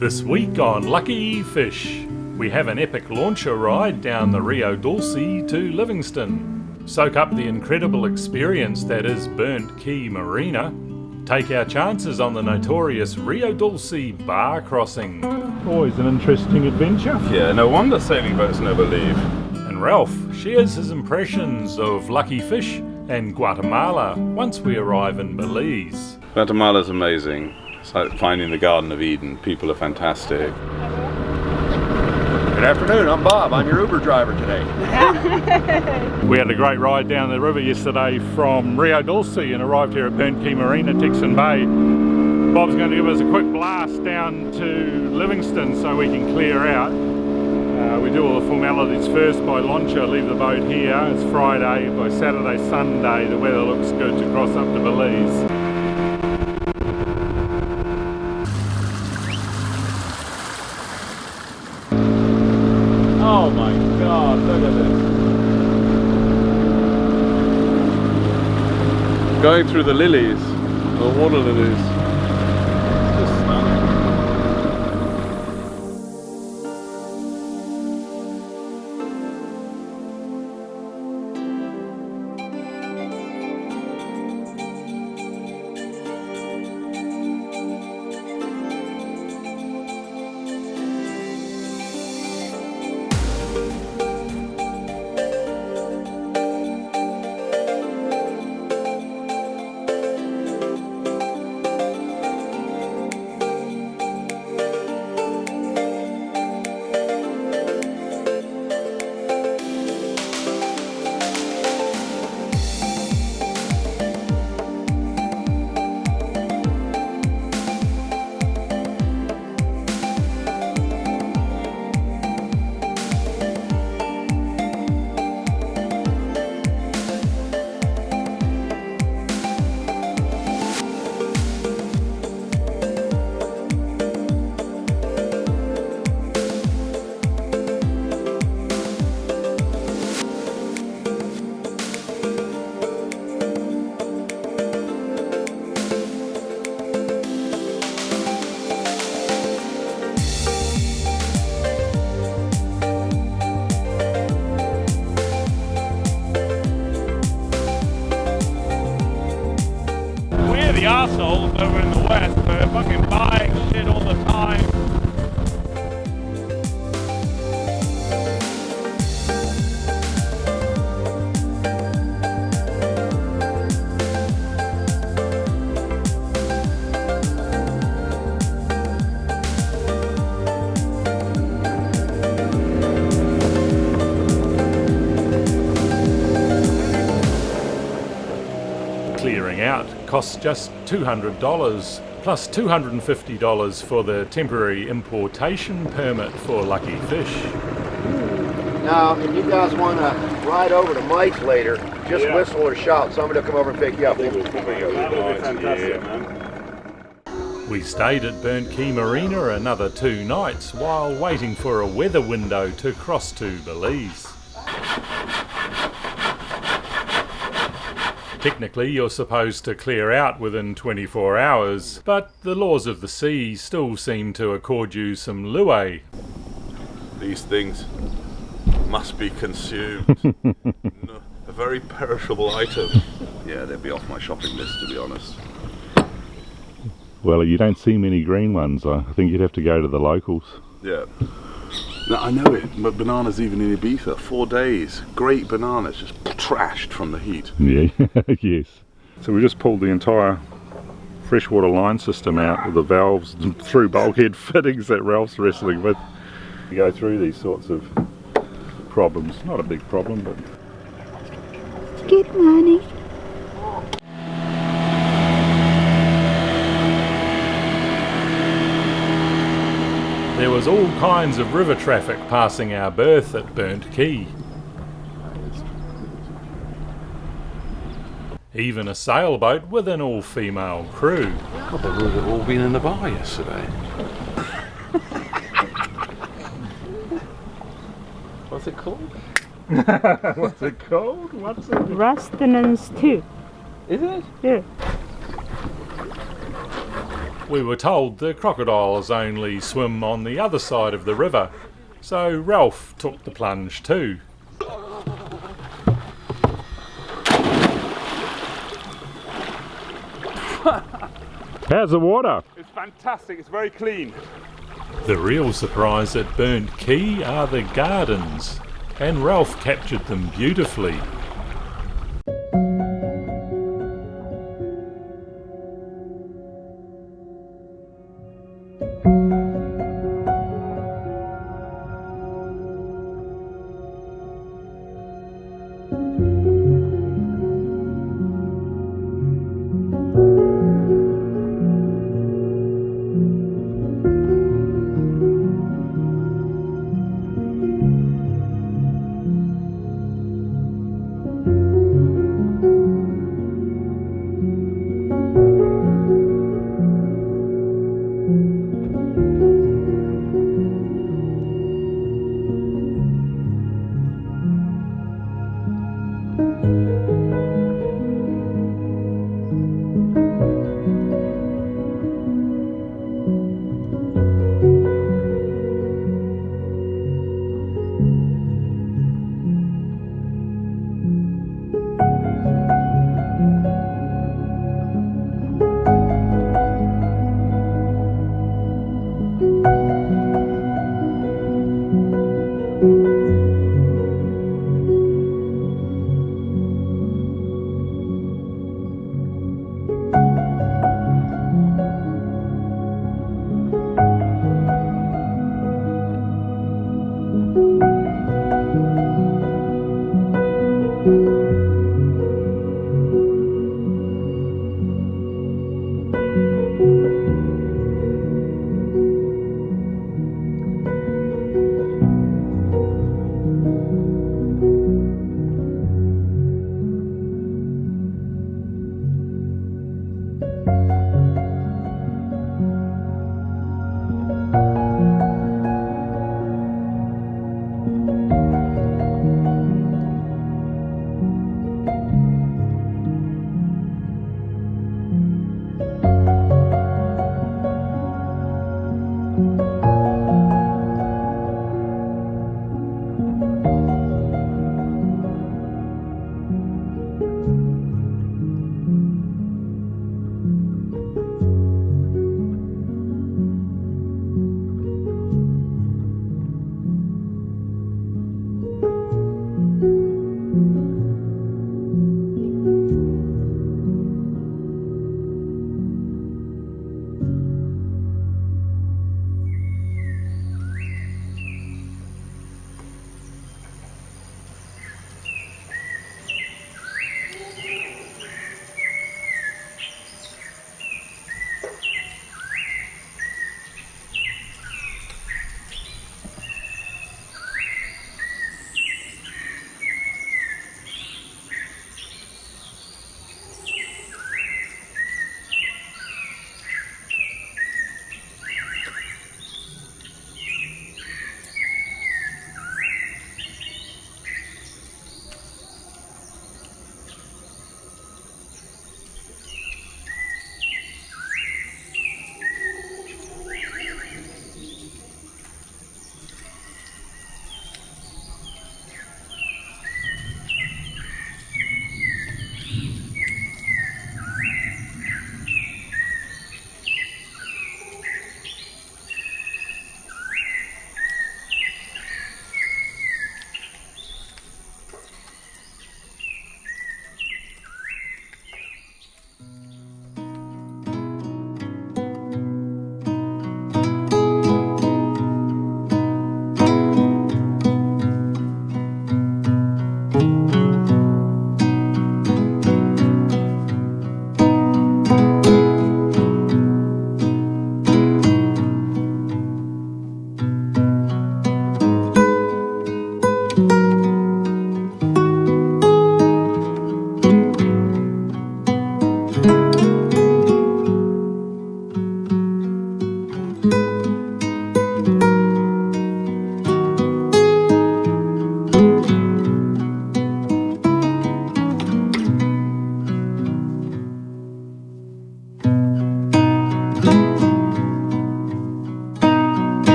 This week on Luckyfish, we have an epic launcher ride down the Rio Dulce to Livingston. Soak up the incredible experience that is Burnt Key Marina. Take our chances on the notorious Rio Dulce bar crossing. Always an interesting adventure. Yeah, no wonder sailing boats never leave. And Ralph shares his impressions of Luckyfish and Guatemala once we arrive in Belize. Guatemala's amazing. It's like finding the Garden of Eden. People are fantastic. Good afternoon, I'm Bob. I'm your Uber driver today. We had a great ride down the river yesterday from Rio Dulce and arrived here at Burnt Key Marina, Texan Bay. Bob's going to give us a quick blast down to Livingston so we can clear out. We do all the formalities first by launcher, leave the boat here. It's Friday. By Saturday, Sunday, the weather looks good to cross up to Belize. Oh my God, look at this. Going through the lilies, the water lilies. Just stunning. The arseholes over in the west, we're fucking buying shit all the time. Clearing out costs just $200 plus $250 for the temporary importation permit for Luckyfish. Now, if you guys want to ride over to Mike's later, just whistle or shout. Somebody will come over and pick you up. We stayed at Burnt Key Marina another 2 nights while waiting for a weather window to cross to Belize. Technically, you're supposed to clear out within 24 hours, but the laws of the sea still seem to accord you some leeway. These things must be consumed. No, a very perishable item. Yeah, they'd be off my shopping list, to be honest. Well, you don't see many green ones. I think you'd have to go to the locals. Yeah. No, I know it, but bananas even in Ibiza, 4 days. Great bananas, just trashed from the heat. Yeah, yes. So we just pulled the entire freshwater line system out with the valves through bulkhead fittings that Ralph's wrestling with. We go through these sorts of problems. Not a big problem, but... Good morning. There was all kinds of river traffic passing our berth at Burnt Key. Even a sailboat with an all-female crew. God, they would have all been in the bar yesterday. What's it called? What's it called? What's it? Rustinans too. Is it? Yeah. We were told the crocodiles only swim on the other side of the river, so Ralph took the plunge too. How's the water? It's fantastic, it's very clean. The real surprise at Burnt Key are the gardens, and Ralph captured them beautifully.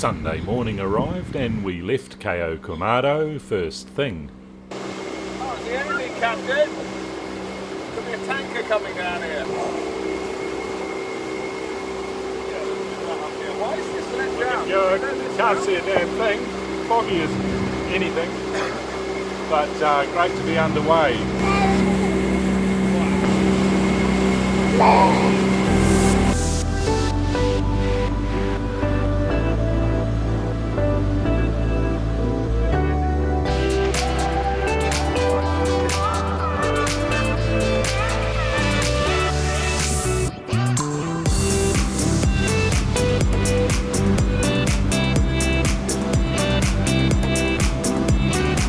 Sunday morning arrived and we left Cayo Quemado first thing. Oh, the enemy, Captain! Could be a tanker coming down here. Why is this let down? You can't see a damn thing. Foggy as anything. But great to be underway.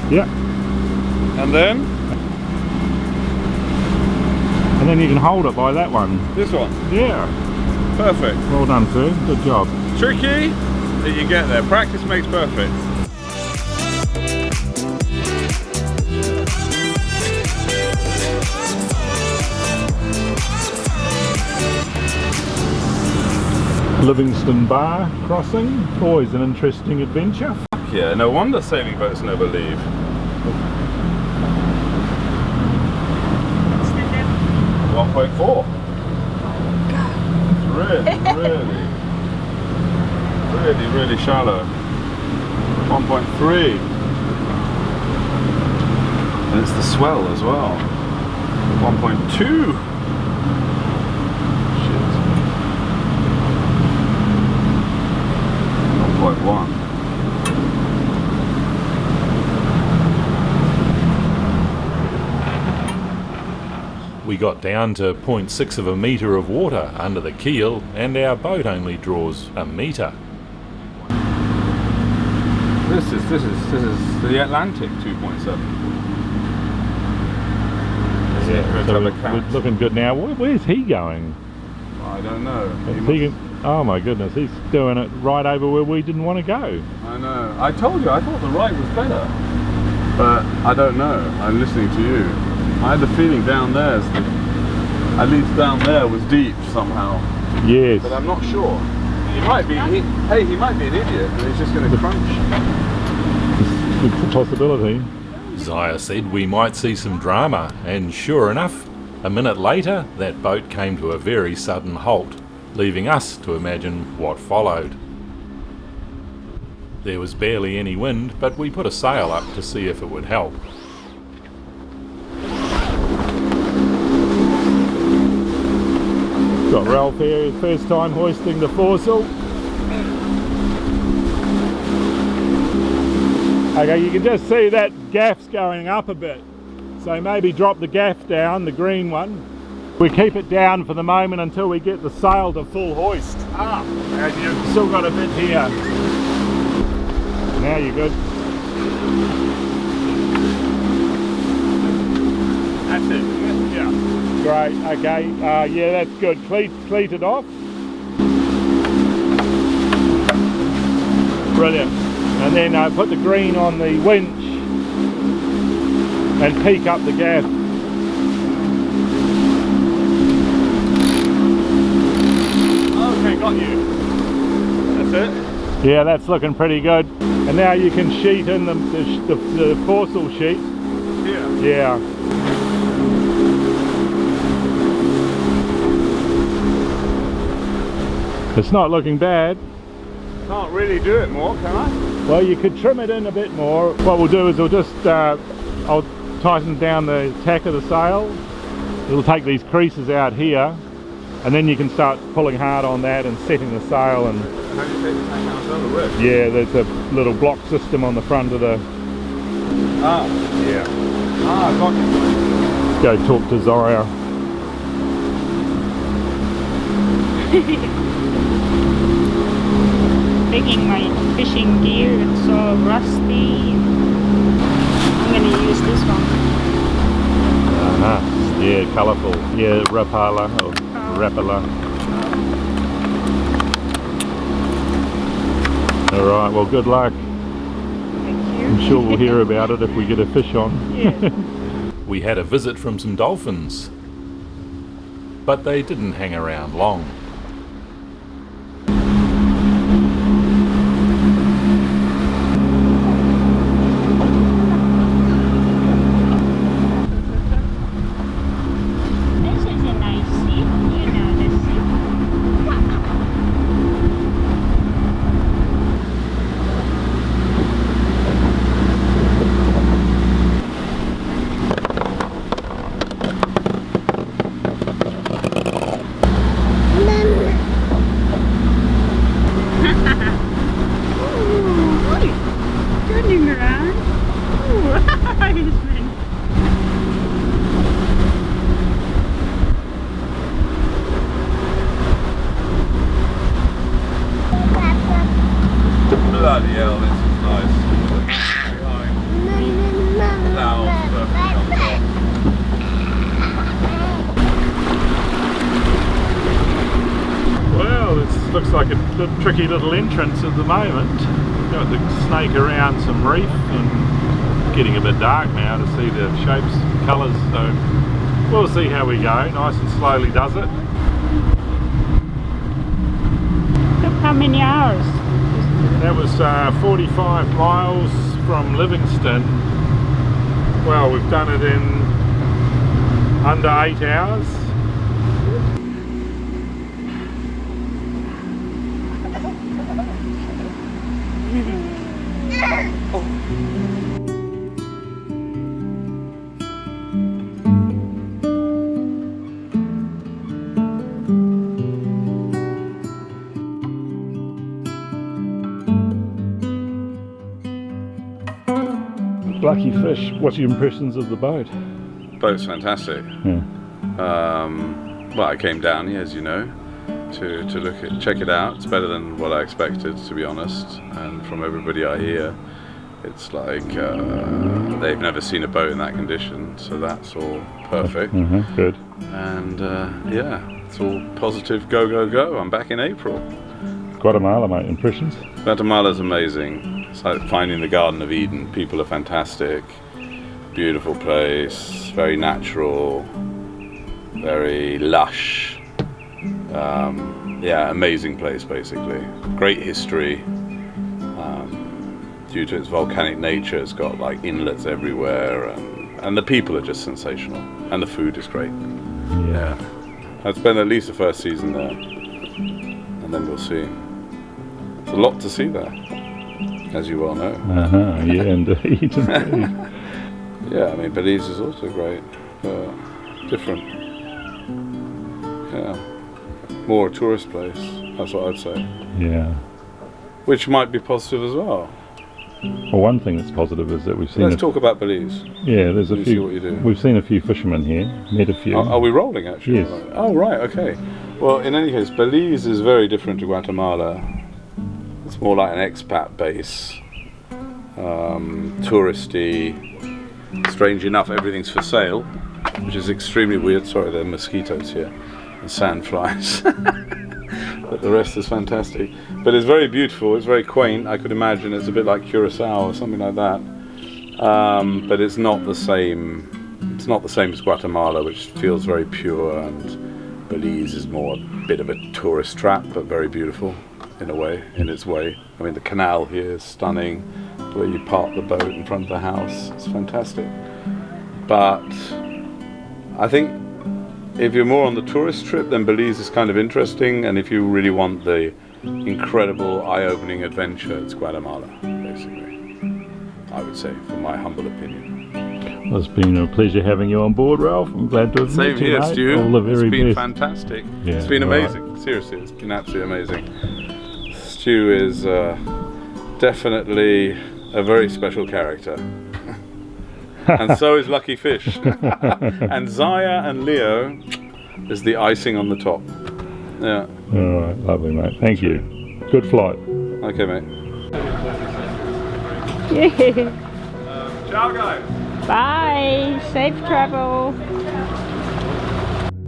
Yeah, And then? and then you can hold it by that one. This one. Yeah, Perfect. well done, sir. Good job. Tricky, but you get there. Practice makes perfect. Livingston Bar crossing, always an interesting adventure. Yeah, no wonder sailing boats never leave. 1.4. It's really shallow. 1.3. And it's the swell as well. 1.2. Shit. 1.1. We got down to 0.6 of a metre of water under the keel and our boat only draws a metre. This is the Atlantic 2.7. So we're looking good now. Where's he going? I don't know. Oh my goodness, he's doing it right over where we didn't want to go. I know. I told you, I thought the right was better. But I don't know. I'm listening to you. I had the feeling down there, at least down there, was deep somehow. Yes. But I'm not sure. He might be. He might be an idiot, and he's just going to crunch. It's a possibility. Zaya said we might see some drama, and sure enough, a minute later that boat came to a very sudden halt, leaving us to imagine what followed. There was barely any wind, but we put a sail up to see if it would help. Got Ralph here, his first time hoisting the foresail. Okay, you can just see that gaff's going up a bit. So maybe drop the gaff down, the green one. We keep it down for the moment until we get the sail to full hoist. And you've still got a bit here. Now you're good. That's it. Yeah. Great, okay, yeah, that's good. Cleat it off. Brilliant. And then put the green on the winch and peak up the gaff. Okay, got you. That's it. Yeah, that's looking pretty good. And now you can sheet in the foresail sheet. Yeah. Yeah. It's not looking bad. Can't really do it more, can I? Well, you could trim it in a bit more. What we'll do is we'll just, I'll tighten down the tack of the sail. It'll take these creases out here, and then you can start pulling hard on that and setting the sail. And How do you take the tank out of the whip? yeah, there's a little block system on the front of the. Ah. Yeah. Ah, got you. Let's go talk to Zaya. Taking my fishing gear, it's so rusty. I'm gonna use this one. Yeah, colourful. Yeah, Rapala or Rapala. Alright, well good luck. Thank you. I'm sure we'll hear about it if we get a fish on. Yeah. We had a visit from some dolphins, but they didn't hang around long. down. Ooh. Bloody hell, this is nice. Clouds perfectly on top. Well, this looks like a tricky little entrance at the moment. Got to snake around some reef and getting a bit dark now to see the shapes and colours, so we'll see how we go. Nice and slowly does it. Took how many hours? That was 45 miles from Livingston. Well, we've done it in under 8 hours. Luckyfish, what's your impressions of the boat? Boat's fantastic. Yeah. Well, I came down here, as you know, to check it out. It's better than what I expected, to be honest. And from everybody I hear, it's like they've never seen a boat in that condition, so that's all perfect. Good. And yeah, it's all positive. Go, go, go. I'm back in April. Guatemala, mate, impressions? Guatemala's amazing. It's like finding the Garden of Eden. People are fantastic. Beautiful place. Very natural. Very lush. Yeah, amazing place basically. Great history. Due to its volcanic nature, it's got like inlets everywhere, and the people are just sensational. And the food is great. Yeah. I'd spend at least the first season there, and then we'll see. There's a lot to see there, as you well know. Yeah, indeed. Yeah, I mean, Belize is also great, but different. Yeah, more a tourist place, that's what I'd say. Yeah. Which might be positive as well. Well, one thing that's positive is that we've seen. Let's talk about Belize. Yeah, there's a You few. see what you do. We've seen a few fishermen here. Met a few. Are we rolling actually? Yes. Oh, right, okay. Well, in any case, Belize is very different to Guatemala. It's more like an expat base, touristy. Strange enough, everything's for sale, which is extremely weird. Sorry, there are mosquitoes here and sandflies. But the rest is fantastic. But it's very beautiful, it's very quaint. I could imagine it's a bit like Curacao or something like that. But it's not the same. It's not the same as Guatemala, which feels very pure, and Belize is more a bit of a tourist trap, but very beautiful in a way, in its way. I mean, the canal here is stunning. The way you park the boat in front of the house, it's fantastic. But I think if you're more on the tourist trip, then Belize is kind of interesting, and if you really want the incredible, eye-opening adventure, it's Guatemala, basically, I would say, from my humble opinion. Well, it's been a pleasure having you on board, Ralph. I'm glad to have Same met you, here, mate. Stu. All the very It's been best. fantastic. Yeah, It's been right. amazing. Seriously, it's been absolutely amazing. Stu is definitely a very special character. And so is Luckyfish. And Zaya and Leo is the icing on the top. Yeah. All right, lovely, mate. Thank you. Good flight. Okay, mate. Yeah. Ciao, guys. Bye. Safe travel.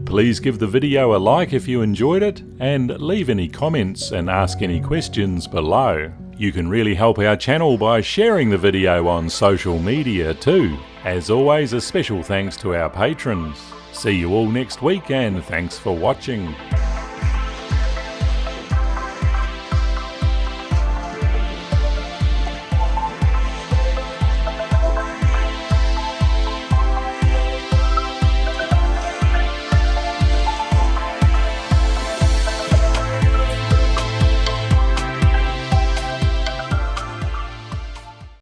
Please give the video a like if you enjoyed it, and leave any comments and ask any questions below. You can really help our channel by sharing the video on social media too. As always, a special thanks to our patrons. See you all next week, and thanks for watching.